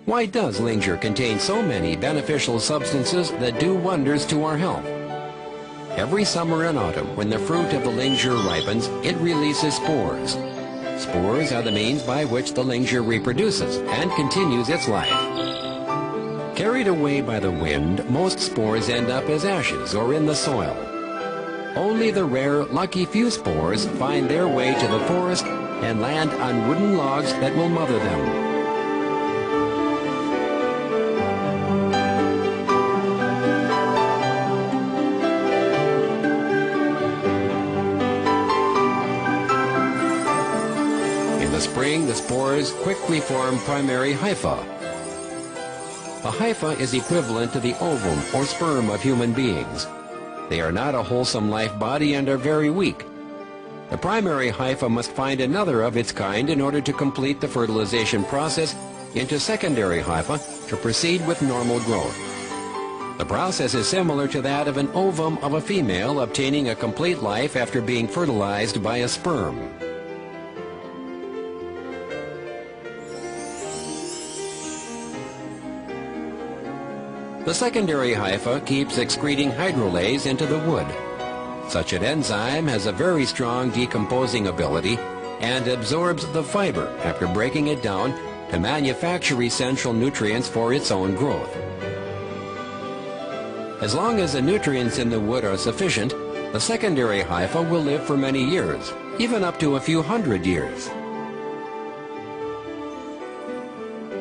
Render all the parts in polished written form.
Why does Linger contain so many beneficial substances that do wonders to our health? Every summer and autumn, when the fruit of the Linger ripens, it releases spores. Spores are the means by which the Linger reproduces and continues its life. Carried away by the wind, most spores end up as ashes or in the soil. Only the rare, lucky few spores find their way to the forest and land on wooden logs that will mother them. In the spring, the spores quickly form primary hypha. The hypha is equivalent to the ovum or sperm of human beings. They are not a wholesome life body and are very weak. The primary hypha must find another of its kind in order to complete the fertilization process into secondary hypha to proceed with normal growth. The process is similar to that of an ovum of a female obtaining a complete life after being fertilized by a sperm. The secondary hypha keeps excreting hydrolase into the wood. Such an enzyme has a very strong decomposing ability and absorbs the fiber after breaking it down to manufacture essential nutrients for its own growth. As long as the nutrients in the wood are sufficient, the secondary hypha will live for many years, even up to a few hundred years.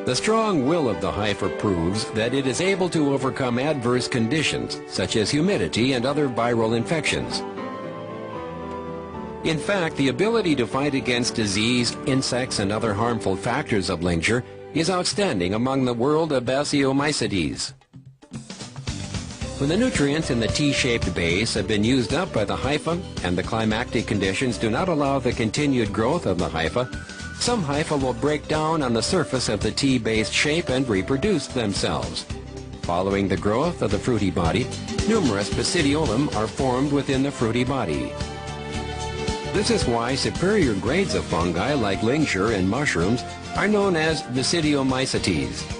The strong will of the hypha proves that it is able to overcome adverse conditions, such as humidity and other viral infections. In fact, the ability to fight against disease, insects, and other harmful factors of Linger is outstanding among the world of Basiomycetes. When the nutrients in the T-shaped base have been used up by the hypha and the climactic conditions do not allow the continued growth of the hypha, some hypha will break down on the surface of the T-based shape and reproduce themselves. Following the growth of the fruity body, numerous basidiolum are formed within the fruity body. This is why superior grades of fungi like Linger and mushrooms are known as Basidiomycetes.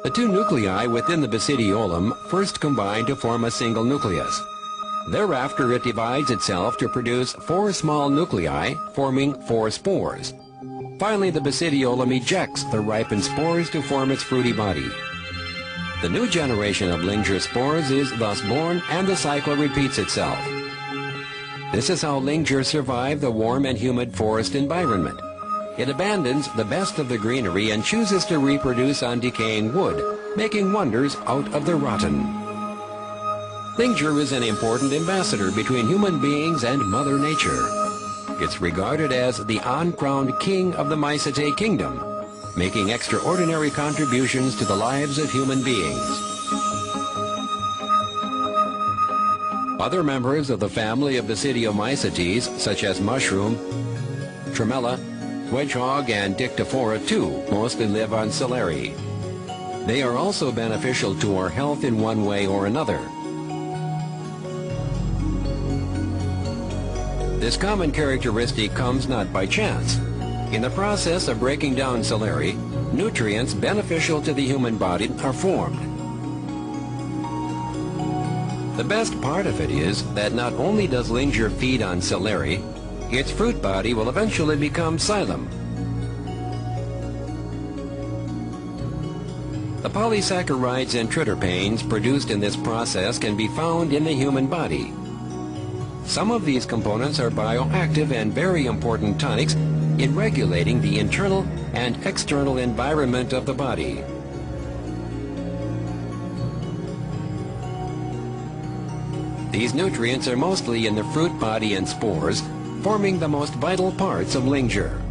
The two nuclei within the basidiolum first combine to form a single nucleus. Thereafter it divides itself to produce 4 small nuclei, forming 4 spores. Finally, the basidiolum ejects the ripened spores to form its fruity body. The new generation of Linger spores is thus born, and the cycle repeats itself. This is how Linger survived the warm and humid forest environment. It abandons the best of the greenery and chooses to reproduce on decaying wood, making wonders out of the rotten. Linger is an important ambassador between human beings and Mother Nature. It's regarded as the uncrowned king of the Mycete kingdom, making extraordinary contributions to the lives of human beings. Other members of the family of Basidiomycetes, such as mushroom, tremella, wedgehog, and dictyphora too, mostly live on Celleri. They are also beneficial to our health in one way or another. This common characteristic comes not by chance. In the process of breaking down Celleri, nutrients beneficial to the human body are formed. The best part of it is that not only does Linger feed on Celleri, its fruit body will eventually become xylem. The polysaccharides and triterpenes produced in this process can be found in the human body. Some of these components are bioactive and very important tonics in regulating the internal and external environment of the body. These nutrients are mostly in the fruit body and spores, forming the most vital parts of Linger.